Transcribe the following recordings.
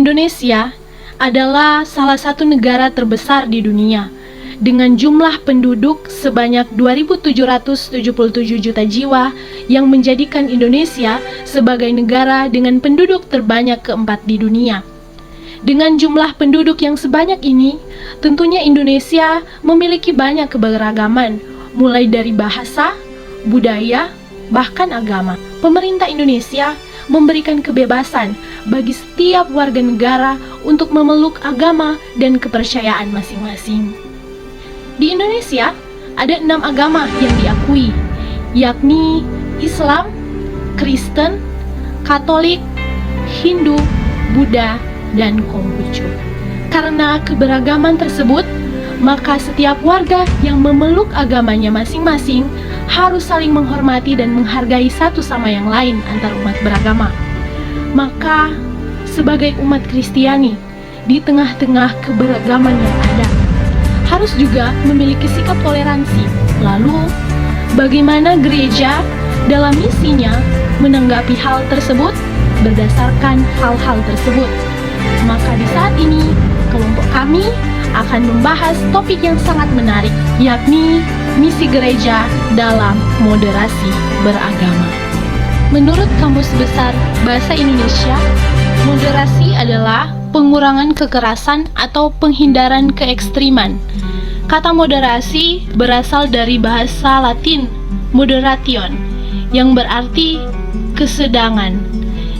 Indonesia adalah salah satu negara terbesar di dunia dengan jumlah penduduk sebanyak 2.777 juta jiwa yang menjadikan Indonesia sebagai negara dengan penduduk terbanyak keempat di dunia. Dengan jumlah penduduk yang sebanyak ini, tentunya Indonesia memiliki banyak keberagaman, mulai dari bahasa, budaya, bahkan agama. Pemerintah Indonesia memberikan kebebasan bagi setiap warga negara untuk memeluk agama dan kepercayaan masing-masing. Di Indonesia, ada 6 agama yang diakui, yakni Islam, Kristen, Katolik, Hindu, Buddha, dan Konghucu. Karena keberagaman tersebut, maka setiap warga yang memeluk agamanya masing-masing harus saling menghormati dan menghargai satu sama yang lain antar umat beragama. Maka, sebagai umat Kristiani, di tengah-tengah keberagaman yang ada, harus juga memiliki sikap toleransi. Lalu, bagaimana gereja dalam misinya menanggapi hal tersebut berdasarkan hal-hal tersebut? Maka di saat ini, kelompok kami akan membahas topik yang sangat menarik, yakni misi gereja dalam moderasi beragama. Menurut Kamus Besar Bahasa Indonesia, moderasi adalah pengurangan kekerasan atau penghindaran keekstriman. Kata moderasi berasal dari bahasa Latin moderation, yang berarti kesedangan,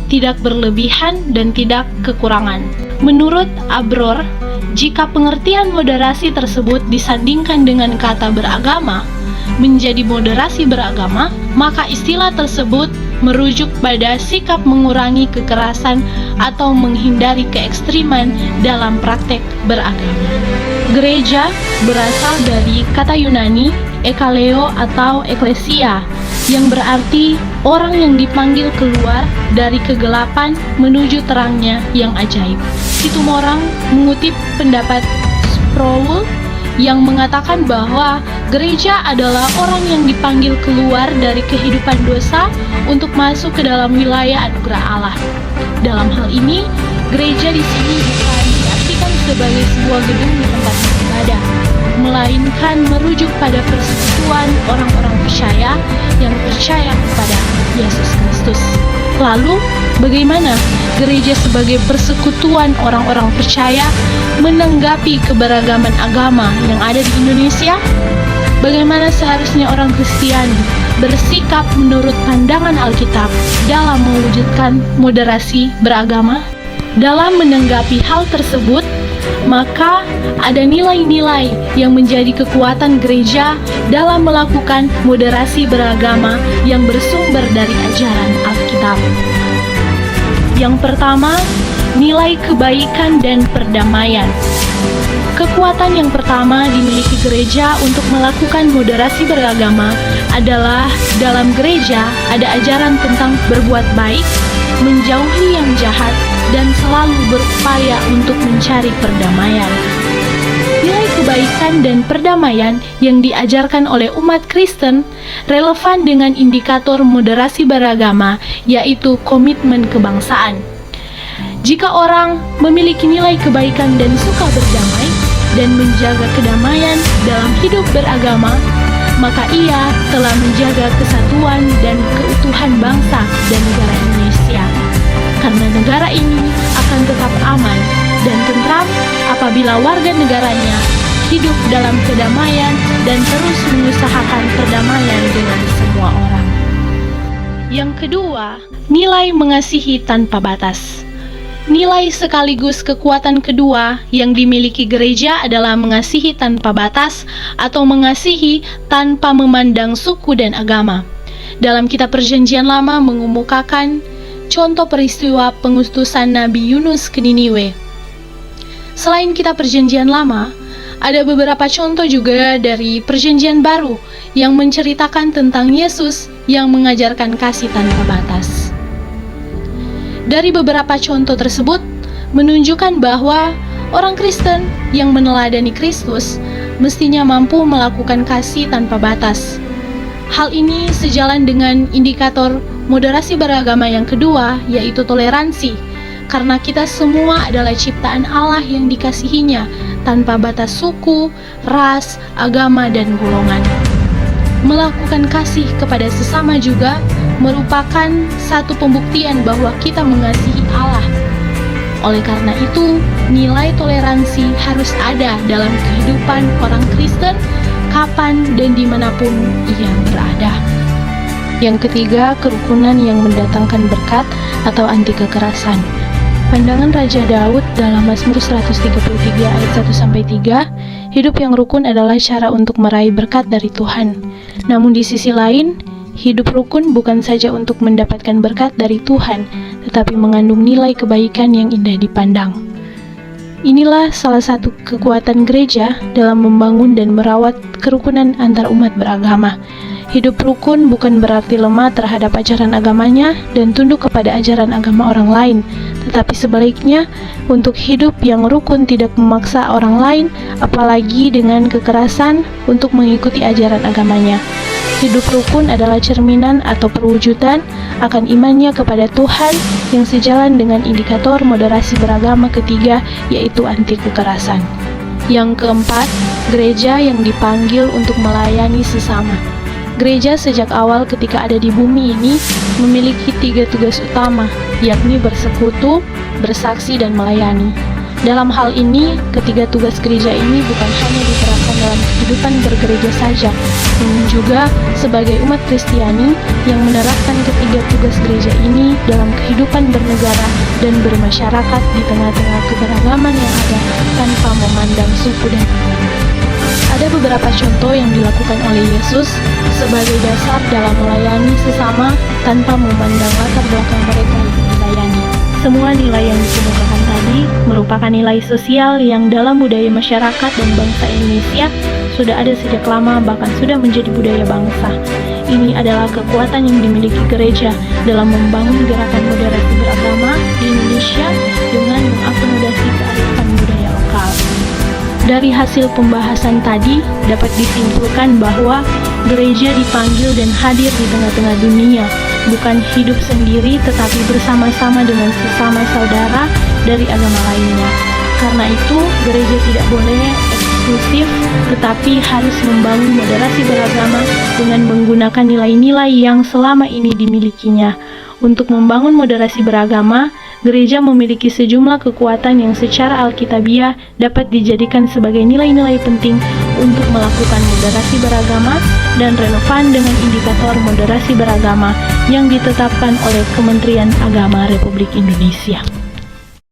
tidak berlebihan dan tidak kekurangan. Menurut Abror, jika pengertian moderasi tersebut disandingkan dengan kata beragama menjadi moderasi beragama, maka istilah tersebut merujuk pada sikap mengurangi kekerasan atau menghindari keekstriman dalam praktek beragama. Gereja berasal dari kata Yunani ekaleo atau eklesia, yang berarti orang yang dipanggil keluar dari kegelapan menuju terangnya yang ajaib. Situmorang mengutip pendapat Sproul yang mengatakan bahwa gereja adalah orang yang dipanggil keluar dari kehidupan dosa untuk masuk ke dalam wilayah anugerah Allah. Dalam hal ini, gereja di sini bukan diartikan sebagai sebuah gedung di tempat beribadah, melainkan merujuk pada persekutuan orang-orang percaya yang percaya kepada Yesus Kristus. Lalu, bagaimana gereja sebagai persekutuan orang-orang percaya menanggapi keberagaman agama yang ada di Indonesia? Bagaimana seharusnya orang Kristiani bersikap menurut pandangan Alkitab dalam mewujudkan moderasi beragama? Dalam menanggapi hal tersebut, maka ada nilai-nilai yang menjadi kekuatan gereja dalam melakukan moderasi beragama yang bersumber dari ajaran Alkitab. Yang pertama, nilai kebaikan dan perdamaian. Kekuatan yang pertama dimiliki gereja untuk melakukan moderasi beragama adalah dalam gereja ada ajaran tentang berbuat baik, menjauhi yang jahat, dan selalu berupaya untuk mencari perdamaian. Nilai kebaikan dan perdamaian yang diajarkan oleh umat Kristen relevan dengan indikator moderasi beragama, yaitu komitmen kebangsaan. Jika orang memiliki nilai kebaikan dan suka berdamai dan menjaga kedamaian dalam hidup beragama, maka ia telah menjaga kesatuan dan keutuhan bangsa dan negara Indonesia. Karena negara ini akan tetap aman dan tentram apabila warga negaranya hidup dalam kedamaian dan terus mengusahakan perdamaian dengan semua orang. Yang kedua, nilai mengasihi tanpa batas. Nilai sekaligus kekuatan kedua yang dimiliki gereja adalah mengasihi tanpa batas atau mengasihi tanpa memandang suku dan agama. Dalam kitab Perjanjian Lama mengemukakan contoh peristiwa pengutusan Nabi Yunus ke Niniwe. Selain kitab Perjanjian Lama, ada beberapa contoh juga dari Perjanjian Baru yang menceritakan tentang Yesus yang mengajarkan kasih tanpa batas. Dari beberapa contoh tersebut menunjukkan bahwa orang Kristen yang meneladani Kristus mestinya mampu melakukan kasih tanpa batas. Hal ini sejalan dengan indikator moderasi beragama yang kedua, yaitu toleransi. karena kita semua adalah ciptaan Allah yang dikasihinya, tanpa batas suku, ras, agama, dan golongan. Melakukan kasih kepada sesama juga merupakan satu pembuktian bahwa kita mengasihi Allah. Oleh karena itu, nilai toleransi harus ada dalam kehidupan orang Kristen, kapan dan dimanapun ia berada. Yang ketiga, kerukunan yang mendatangkan berkat atau anti kekerasan. Pandangan Raja Daud dalam Mazmur 133 ayat 1-3, hidup yang rukun adalah cara untuk meraih berkat dari Tuhan. Namun di sisi lain, hidup rukun bukan saja untuk mendapatkan berkat dari Tuhan, tetapi mengandung nilai kebaikan yang indah dipandang. Inilah salah satu kekuatan gereja dalam membangun dan merawat kerukunan antar umat beragama. Hidup rukun bukan berarti lemah terhadap ajaran agamanya dan tunduk kepada ajaran agama orang lain, tetapi sebaliknya, untuk hidup yang rukun tidak memaksa orang lain, apalagi dengan kekerasan, untuk mengikuti ajaran agamanya. Hidup rukun adalah cerminan atau perwujudan akan imannya kepada Tuhan yang sejalan dengan indikator moderasi beragama ketiga, yaitu anti kekerasan. Yang keempat, gereja yang dipanggil untuk melayani sesama. Gereja sejak awal ketika ada di bumi ini memiliki 3 tugas utama, yakni bersekutu, bersaksi, dan melayani. Dalam hal ini, ketiga tugas gereja ini bukan hanya diterapkan dalam kehidupan bergereja saja, namun juga sebagai umat Kristiani yang menerapkan ketiga tugas gereja ini dalam kehidupan bernegara dan bermasyarakat di tengah-tengah keberagaman yang ada tanpa memandang suku dan agama. Ada beberapa contoh yang dilakukan oleh Yesus sebagai dasar dalam melayani sesama tanpa memandang latar belakang mereka yang dilayani. Semua nilai yang dikemukakan tadi merupakan nilai sosial yang dalam budaya masyarakat dan bangsa Indonesia sudah ada sejak lama, bahkan sudah menjadi budaya bangsa. Ini adalah kekuatan yang dimiliki gereja dalam membangun gerakan moderasi beragama di Indonesia dengan mengakomodasi kearifan budaya lokal. Dari hasil pembahasan tadi dapat disimpulkan bahwa gereja dipanggil dan hadir di tengah-tengah dunia, bukan hidup sendiri tetapi bersama-sama dengan sesama saudara dari agama lainnya. Karena itu, gereja tidak boleh eksklusif tetapi harus membangun moderasi beragama dengan menggunakan nilai-nilai yang selama ini dimilikinya. Untuk membangun moderasi beragama, gereja memiliki sejumlah kekuatan yang secara alkitabiah dapat dijadikan sebagai nilai-nilai penting untuk melakukan moderasi beragama dan relevan dengan indikator moderasi beragama yang ditetapkan oleh Kementerian Agama Republik Indonesia.